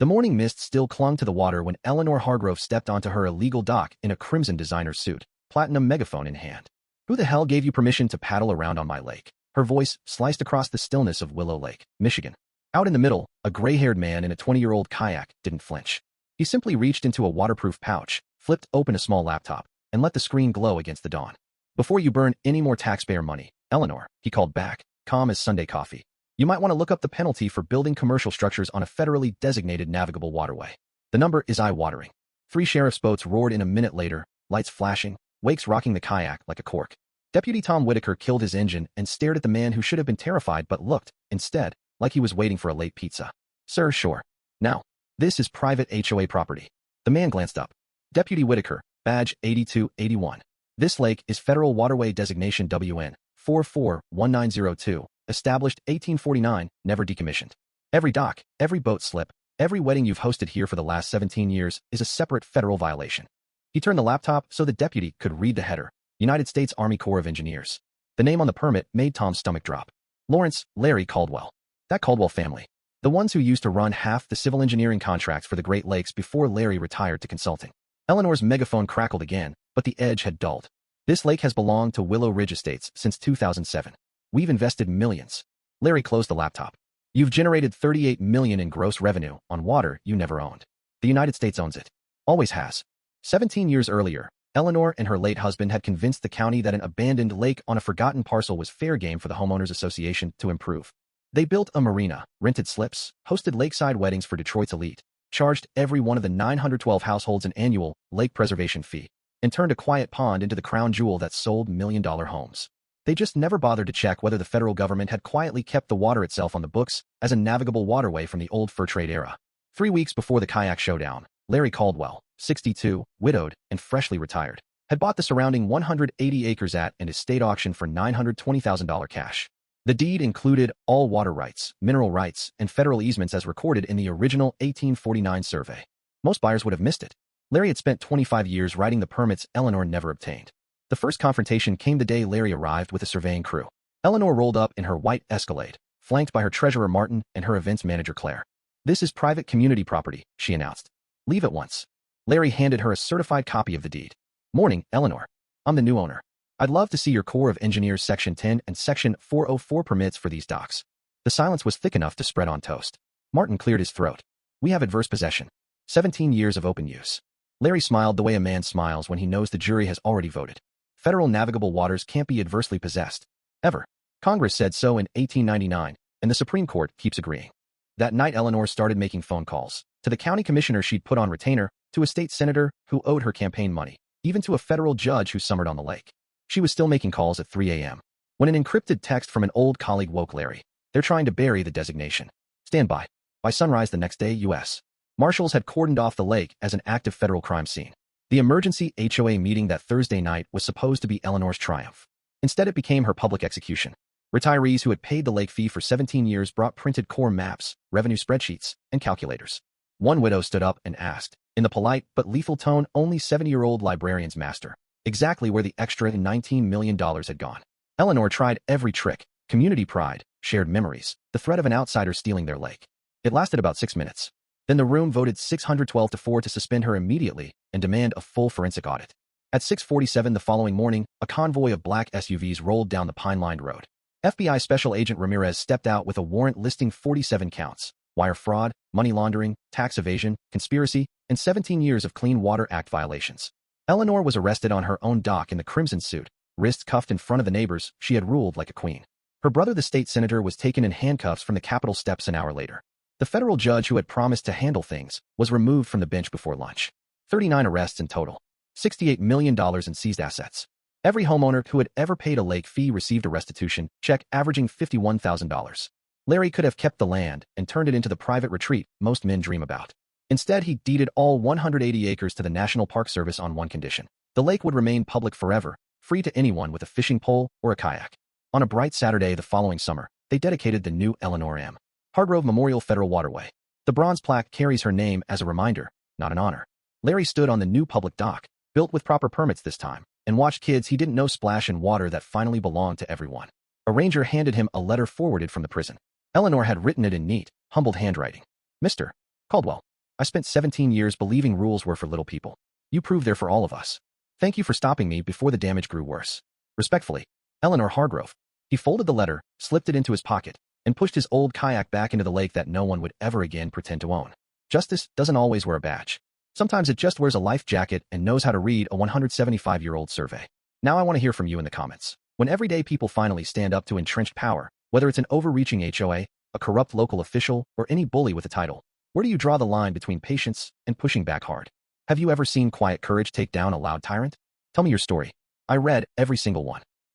The morning mist still clung to the water when Eleanor Hargrove stepped onto her illegal dock in a crimson designer suit, platinum megaphone in hand. "Who the hell gave you permission to paddle around on my lake?" Her voice sliced across the stillness of Willow Lake, Michigan. Out in the middle, a gray-haired man in a 20-year-old kayak didn't flinch. He simply reached into a waterproof pouch, flipped open a small laptop, and let the screen glow against the dawn. "Before you burn any more taxpayer money, Eleanor," he called back, calm as Sunday coffee, "you might want to look up the penalty for building commercial structures on a federally designated navigable waterway. The number is eye-watering." 3 sheriff's boats roared in a minute later, lights flashing, wakes rocking the kayak like a cork. Deputy Tom Whitaker killed his engine and stared at the man who should have been terrified but looked, instead, like he was waiting for a late pizza. "Sir, sure. Now, this is private HOA property." The man glanced up. "Deputy Whitaker, badge 8281. This lake is Federal Waterway Designation WN 441902, established 1849, never decommissioned. Every dock, every boat slip, every wedding you've hosted here for the last 17 years is a separate federal violation." He turned the laptop so the deputy could read the header: United States Army Corps of Engineers. The name on the permit made Tom's stomach drop. Lawrence Larry Caldwell. That Caldwell family. The ones who used to run half the civil engineering contracts for the Great Lakes before Larry retired to consulting. Eleanor's megaphone crackled again, but the edge had dulled. "This lake has belonged to Willow Ridge Estates since 2007. We've invested millions." Larry closed the laptop. "You've generated $38 million in gross revenue on water you never owned. The United States owns it. Always has." 17 years earlier, Eleanor and her late husband had convinced the county that an abandoned lake on a forgotten parcel was fair game for the Homeowners Association to improve. They built a marina, rented slips, hosted lakeside weddings for Detroit's elite, charged every one of the 912 households an annual lake preservation fee, and turned a quiet pond into the crown jewel that sold million-dollar homes. They just never bothered to check whether the federal government had quietly kept the water itself on the books as a navigable waterway from the old fur trade era. 3 weeks before the kayak showdown, Larry Caldwell, 62, widowed, and freshly retired, had bought the surrounding 180 acres at an estate auction for $920,000 cash. The deed included all water rights, mineral rights, and federal easements as recorded in the original 1849 survey. Most buyers would have missed it. Larry had spent 25 years writing the permits Eleanor never obtained. The first confrontation came the day Larry arrived with a surveying crew. Eleanor rolled up in her white Escalade, flanked by her treasurer Martin and her events manager Claire. "This is private community property," she announced. "Leave at once." Larry handed her a certified copy of the deed. "Morning, Eleanor. I'm the new owner. I'd love to see your Corps of Engineers Section 10 and Section 404 permits for these docks." The silence was thick enough to spread on toast. Martin cleared his throat. "We have adverse possession. 17 years of open use." Larry smiled the way a man smiles when he knows the jury has already voted. Federal navigable waters can't be adversely possessed. Ever. Congress said so in 1899, and the Supreme Court keeps agreeing. That night Eleanor started making phone calls. To the county commissioner she'd put on retainer, to a state senator who owed her campaign money, even to a federal judge who summered on the lake. She was still making calls at 3 a.m. when an encrypted text from an old colleague woke Larry. "They're trying to bury the designation. Stand by." By sunrise the next day, U.S. Marshals had cordoned off the lake as an active federal crime scene. The emergency HOA meeting that Thursday night was supposed to be Eleanor's triumph. Instead, it became her public execution. Retirees who had paid the lake fee for 17 years brought printed core maps, revenue spreadsheets, and calculators. One widow stood up and asked, in the polite but lethal tone only 70-year-old librarians master, exactly where the extra $19 million had gone. Eleanor tried every trick: community pride, shared memories, the threat of an outsider stealing their lake. It lasted about 6 minutes. Then the room voted 612-4 to suspend her immediately and demand a full forensic audit. At 6:47 the following morning, a convoy of black SUVs rolled down the pine-lined road. FBI Special Agent Ramirez stepped out with a warrant listing 47 counts: wire fraud, money laundering, tax evasion, conspiracy, and 17 years of Clean Water Act violations. Eleanor was arrested on her own dock in the crimson suit, wrists cuffed in front of the neighbors. She had ruled like a queen. Her brother, the state senator, was taken in handcuffs from the Capitol steps an hour later. The federal judge who had promised to handle things was removed from the bench before lunch. 39 arrests in total. $68 million in seized assets. Every homeowner who had ever paid a lake fee received a restitution check averaging $51,000. Larry could have kept the land and turned it into the private retreat most men dream about. Instead, he deeded all 180 acres to the National Park Service on one condition: the lake would remain public forever, free to anyone with a fishing pole or a kayak. On a bright Saturday the following summer, they dedicated the new Eleanor M. Hargrove Memorial Federal Waterway. The bronze plaque carries her name as a reminder, not an honor. Larry stood on the new public dock, built with proper permits this time, and watched kids he didn't know splash in water that finally belonged to everyone. A ranger handed him a letter forwarded from the prison. Eleanor had written it in neat, humbled handwriting. "Mr. Caldwell, I spent 17 years believing rules were for little people. You proved they're for all of us. Thank you for stopping me before the damage grew worse. Respectfully, Eleanor Hargrove. He folded the letter, slipped it into his pocket, and pushed his old kayak back into the lake that no one would ever again pretend to own. Justice doesn't always wear a badge. Sometimes it just wears a life jacket and knows how to read a 175-year-old survey. Now I want to hear from you in the comments. When everyday people finally stand up to entrenched power, whether it's an overreaching HOA, a corrupt local official, or any bully with a title, where do you draw the line between patience and pushing back hard? Have you ever seen quiet courage take down a loud tyrant? Tell me your story. I read every single one.